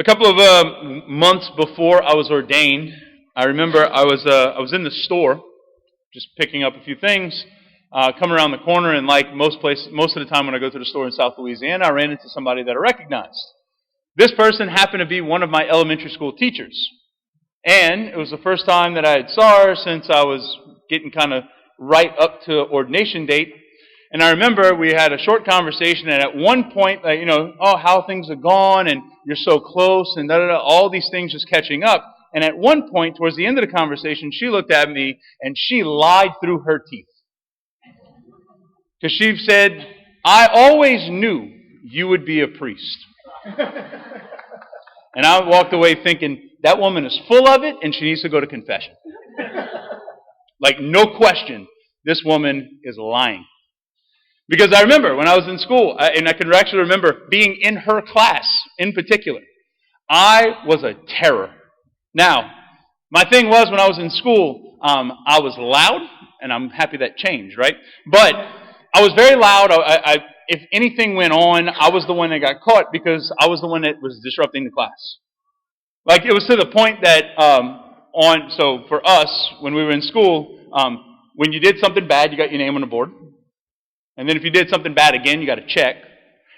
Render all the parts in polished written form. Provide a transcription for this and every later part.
A couple of months before I was ordained, I remember I was in the store, just picking up a few things, come around the corner, and like most of the time when I go to the store in South Louisiana, I ran into somebody that I recognized. This person happened to be one of my elementary school teachers, and it was the first time that I had saw her since I was getting kind of right up to ordination date. And I remember we had a short conversation, and at one point, how things have gone, and you're so close, and all these things just catching up. And at one point, towards the end of the conversation, she looked at me, and she lied through her teeth. Because she said, "I always knew you would be a priest." And I walked away thinking, that woman is full of it, and she needs to go to confession. Like, no question, this woman is lying. Because I remember when I was in school, and I can actually remember being in her class in particular, I was a terror. Now, my thing was when I was in school, I was loud, and I'm happy that changed, right? But I was very loud. If anything went on, I was the one that got caught because I was the one that was disrupting the class. Like, it was to the point that, so for us, when we were in school, when you did something bad, you got your name on the board. And then if you did something bad again, you got a check.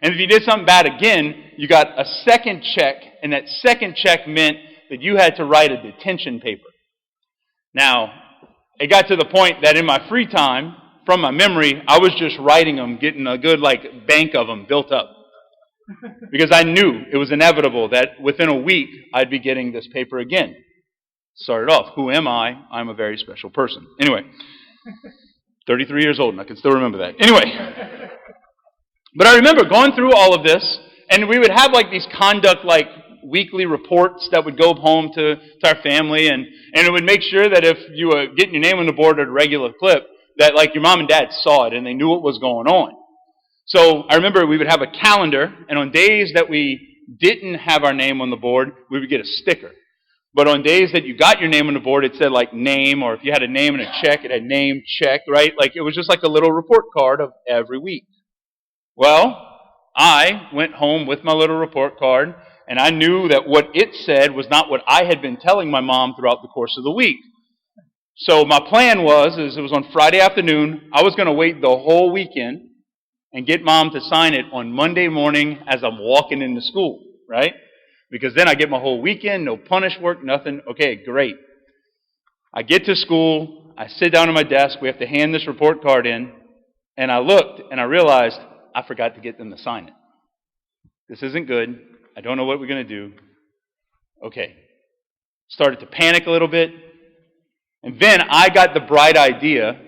And if you did something bad again, you got a second check, and that second check meant that you had to write a detention paper. Now, it got to the point that in my free time, from my memory, I was just writing them, getting a good bank of them built up. Because I knew it was inevitable that within a week, I'd be getting this paper again. Started off, who am I? I'm a very special person. Anyway. 33 years old, and I can still remember that. Anyway, but I remember going through all of this, and we would have these conduct weekly reports that would go home to our family, and it would make sure that if you were getting your name on the board at a regular clip, that your mom and dad saw it and they knew what was going on. So I remember we would have a calendar, and on days that we didn't have our name on the board, we would get a sticker. But on days that you got your name on the board, it said name, or if you had a name and a check, it had name, check, right? It was just a little report card of every week. Well, I went home with my little report card, and I knew that what it said was not what I had been telling my mom throughout the course of the week. So my plan it was on Friday afternoon, I was going to wait the whole weekend and get mom to sign it on Monday morning as I'm walking into school, right? Because then I get my whole weekend, no punish work, nothing. Okay, great. I get to school, I sit down at my desk, we have to hand this report card in, and I looked and I realized I forgot to get them to sign it. This isn't good. I don't know what we're going to do. Okay. Started to panic a little bit, and then I got the bright idea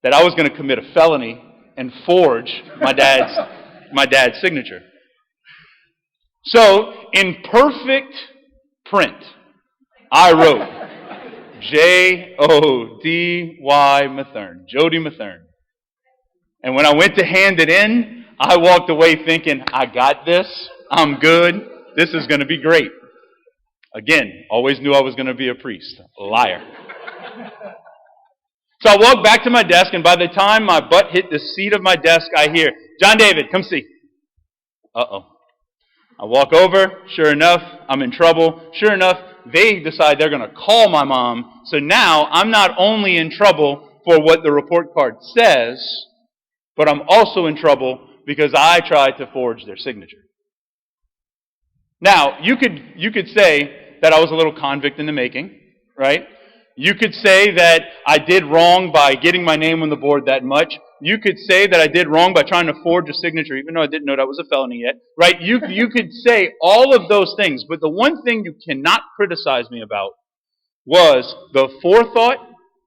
that I was going to commit a felony and forge my dad's signature. So, in perfect print, I wrote J-O-D-Y Mathern, Jody Mathern. And when I went to hand it in, I walked away thinking, I got this, I'm good, this is going to be great. Again, always knew I was going to be a priest. Liar. So I walked back to my desk, and by the time my butt hit the seat of my desk, I hear, "John David, come see." Uh-oh. I walk over, sure enough, I'm in trouble. Sure enough, they decide they're going to call my mom. So now I'm not only in trouble for what the report card says, but I'm also in trouble because I tried to forge their signature. Now, you could say that I was a little convict in the making, right? You could say that I did wrong by getting my name on the board that much. You could say that I did wrong by trying to forge a signature, even though I didn't know that was a felony yet, right? You could say all of those things, but the one thing you cannot criticize me about was the forethought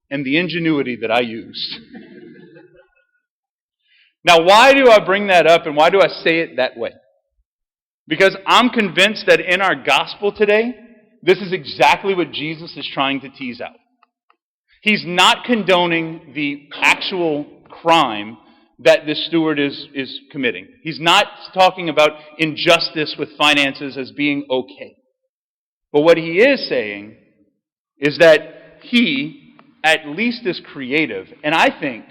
and the ingenuity that I used. Now, why do I bring that up, and why do I say it that way? Because I'm convinced that in our gospel today, this is exactly what Jesus is trying to tease out. He's not condoning the actual crime that this steward is committing. He's not talking about injustice with finances as being okay. But what he is saying is that he at least is creative. And I think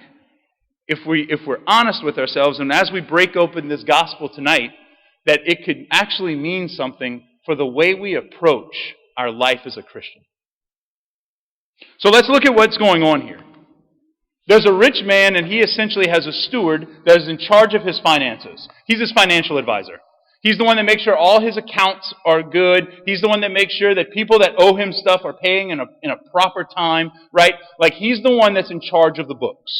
if we're honest with ourselves, and as we break open this gospel tonight, that it could actually mean something for the way we approach our life as a Christian. So let's look at what's going on here. There's a rich man, and he essentially has a steward that is in charge of his finances. He's his financial advisor. He's the one that makes sure all his accounts are good. He's the one that makes sure that people that owe him stuff are paying in a proper time, right? Like, he's the one that's in charge of the books.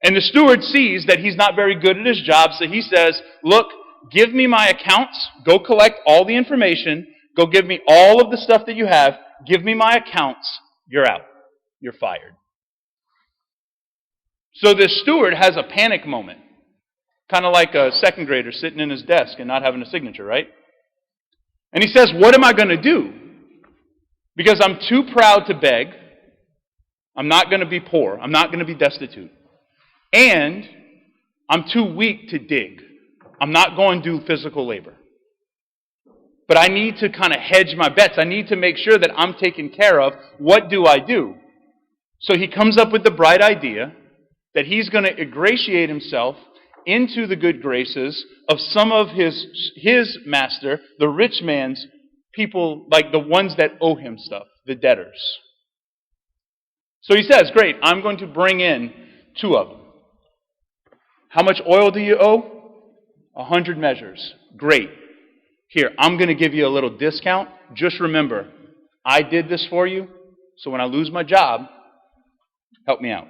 And the steward sees that he's not very good at his job, so he says, look, give me my accounts, go collect all the information, go give me all of the stuff that you have, give me my accounts, you're out. You're fired. So this steward has a panic moment. Kind of like a second grader sitting in his desk and not having a signature, right? And he says, what am I going to do? Because I'm too proud to beg. I'm not going to be poor. I'm not going to be destitute. And I'm too weak to dig. I'm not going to do physical labor. But I need to kind of hedge my bets. I need to make sure that I'm taken care of. What do I do? So he comes up with the bright idea that he's going to ingratiate himself into the good graces of some of his master, the rich man's people, like the ones that owe him stuff, the debtors. So he says, great, I'm going to bring in 2 of them. How much oil do you owe? 100 measures. Great. Here, I'm going to give you a little discount. Just remember, I did this for you, so when I lose my job, help me out.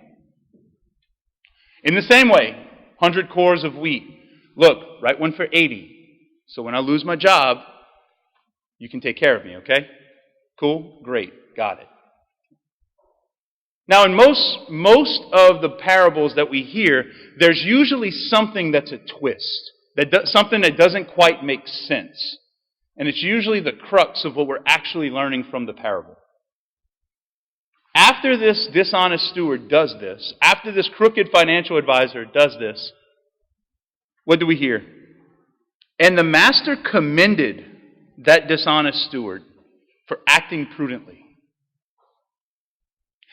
In the same way, 100 cores of wheat. Look, write one for 80. So when I lose my job, you can take care of me, okay? Cool? Great. Got it. Now, in most of the parables that we hear, there's usually something that's a twist, something that doesn't quite make sense. And it's usually the crux of what we're actually learning from the parable. After this dishonest steward does this, after this crooked financial advisor does this, what do we hear? And the master commended that dishonest steward for acting prudently.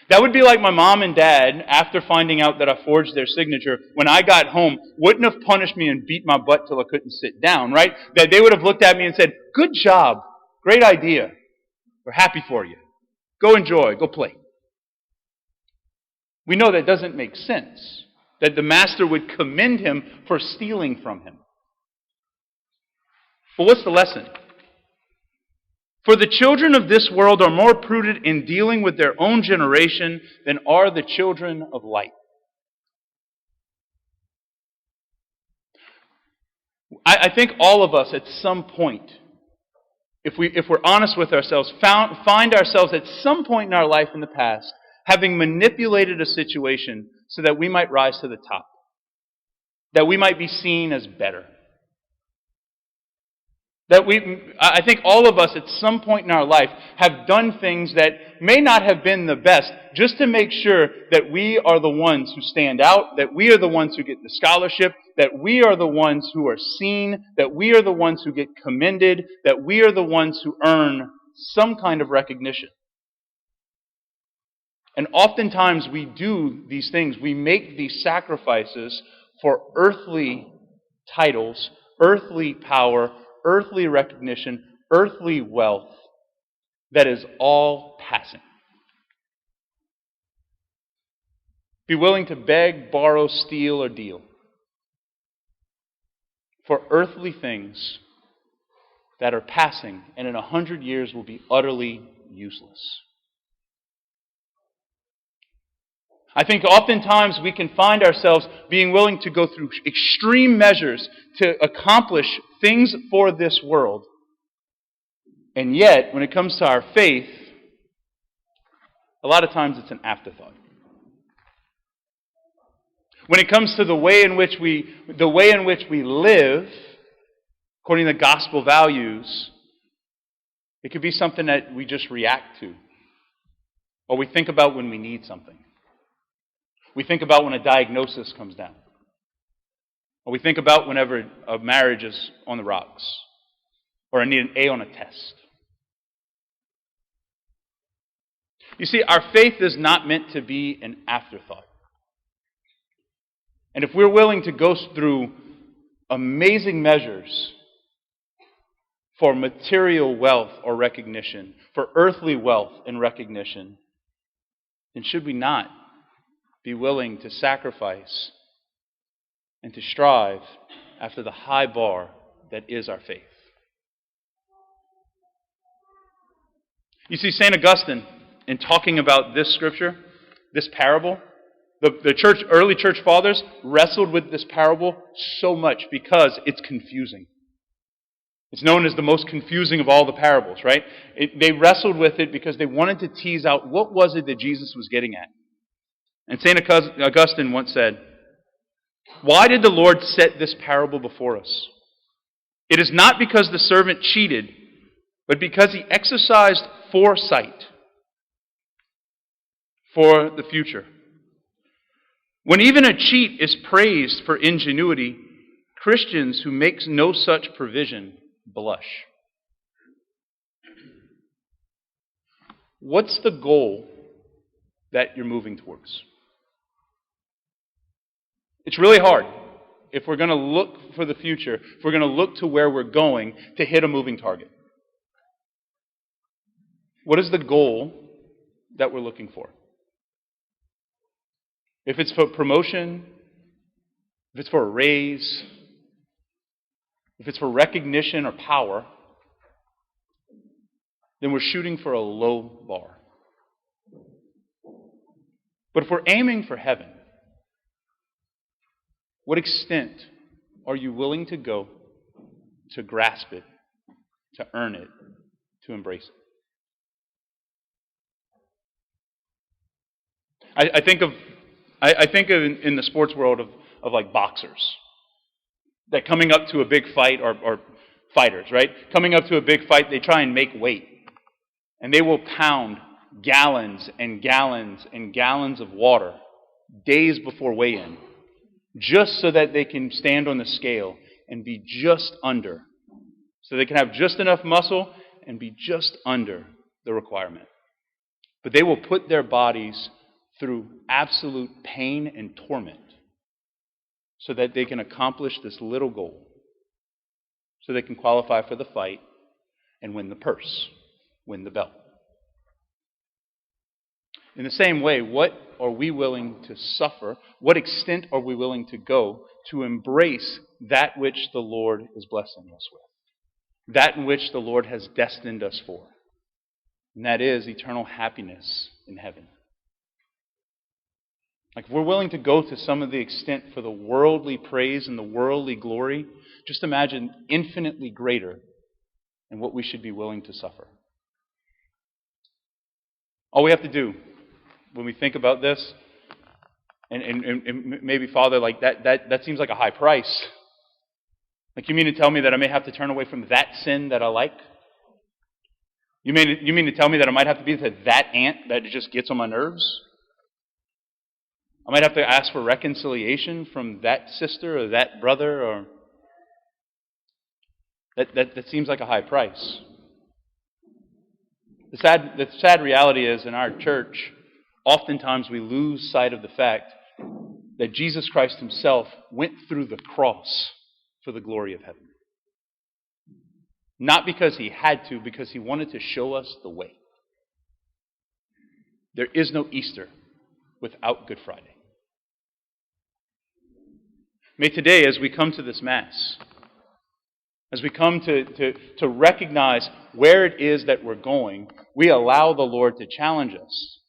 That would be like my mom and dad, after finding out that I forged their signature, when I got home, wouldn't have punished me and beat my butt till I couldn't sit down, right? That they would have looked at me and said, good job, great idea, we're happy for you. Go enjoy, go play. We know that doesn't make sense, that the master would commend him for stealing from him. But what's the lesson? For the children of this world are more prudent in dealing with their own generation than are the children of light. I think all of us at some point, if we're honest with ourselves, find ourselves at some point in our life in the past having manipulated a situation so that we might rise to the top, that we might be seen as better. I think all of us at some point in our life have done things that may not have been the best, just to make sure that we are the ones who stand out, that we are the ones who get the scholarship, that we are the ones who are seen, that we are the ones who get commended, that we are the ones who earn some kind of recognition. And oftentimes we do these things. We make these sacrifices for earthly titles, earthly power, earthly recognition, earthly wealth that is all passing. Be willing to beg, borrow, steal, or deal for earthly things that are passing and in 100 years will be utterly useless. I think oftentimes we can find ourselves being willing to go through extreme measures to accomplish things for this world. And yet, when it comes to our faith, a lot of times it's an afterthought. When it comes to the way in which we live, according to gospel values, it could be something that we just react to. Or we think about when we need something. We think about when a diagnosis comes down. Or we think about whenever a marriage is on the rocks. Or I need an A on a test. You see, our faith is not meant to be an afterthought. And if we're willing to go through amazing measures for material wealth or recognition, for earthly wealth and recognition, then should we not be willing to sacrifice and to strive after the high bar that is our faith? You see, St. Augustine, in talking about this scripture, this parable, the early church fathers wrestled with this parable so much because it's confusing. It's known as the most confusing of all the parables, right? They wrestled with it because they wanted to tease out what was it that Jesus was getting at. And St. Augustine once said, "Why did the Lord set this parable before us? It is not because the servant cheated, but because he exercised foresight for the future. When even a cheat is praised for ingenuity, Christians who make no such provision blush." What's the goal that you're moving towards? It's really hard, if we're going to look for the future, if we're going to look to where we're going, to hit a moving target. What is the goal that we're looking for? If it's for promotion, if it's for a raise, if it's for recognition or power, then we're shooting for a low bar. But if we're aiming for heaven, what extent are you willing to go to grasp it, to earn it, to embrace it? I think of in the sports world of like boxers that coming up to a big fight, or fighters, right? Coming up to a big fight, they try and make weight. And they will pound gallons and gallons and gallons of water days before weigh-in, just so that they can stand on the scale and be just under. So they can have just enough muscle and be just under the requirement. But they will put their bodies through absolute pain and torment so that they can accomplish this little goal, so they can qualify for the fight and win the purse, win the belt. In the same way, what are we willing to suffer? What extent are we willing to go to embrace that which the Lord is blessing us with? That in which the Lord has destined us for. And that is eternal happiness in heaven. Like, if we're willing to go to some of the extent for the worldly praise and the worldly glory, just imagine infinitely greater than what we should be willing to suffer. All we have to do when we think about this, and maybe, Father, like that seems like a high price. Like, you mean to tell me that I may have to turn away from that sin that I like? You mean to tell me that I might have to be to that aunt that just gets on my nerves? I might have to ask for reconciliation from that sister or that brother, or that seems like a high price. The sad reality is, in our church, oftentimes we lose sight of the fact that Jesus Christ himself went through the cross for the glory of heaven. Not because he had to, because he wanted to show us the way. There is no Easter without Good Friday. May today, as we come to this Mass, as we come to recognize where it is that we're going, we allow the Lord to challenge us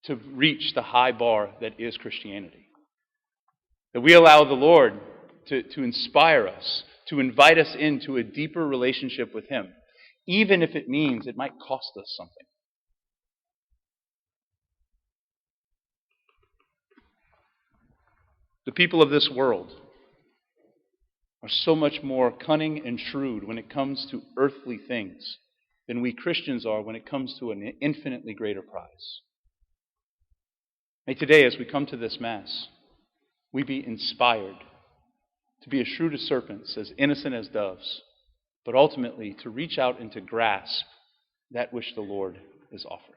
to reach the high bar that is Christianity. That we allow the Lord to inspire us, to invite us into a deeper relationship with him, even if it means it might cost us something. The people of this world are so much more cunning and shrewd when it comes to earthly things than we Christians are when it comes to an infinitely greater prize. May today, as we come to this Mass, we be inspired to be as shrewd as serpents, as innocent as doves, but ultimately to reach out and to grasp that which the Lord is offering.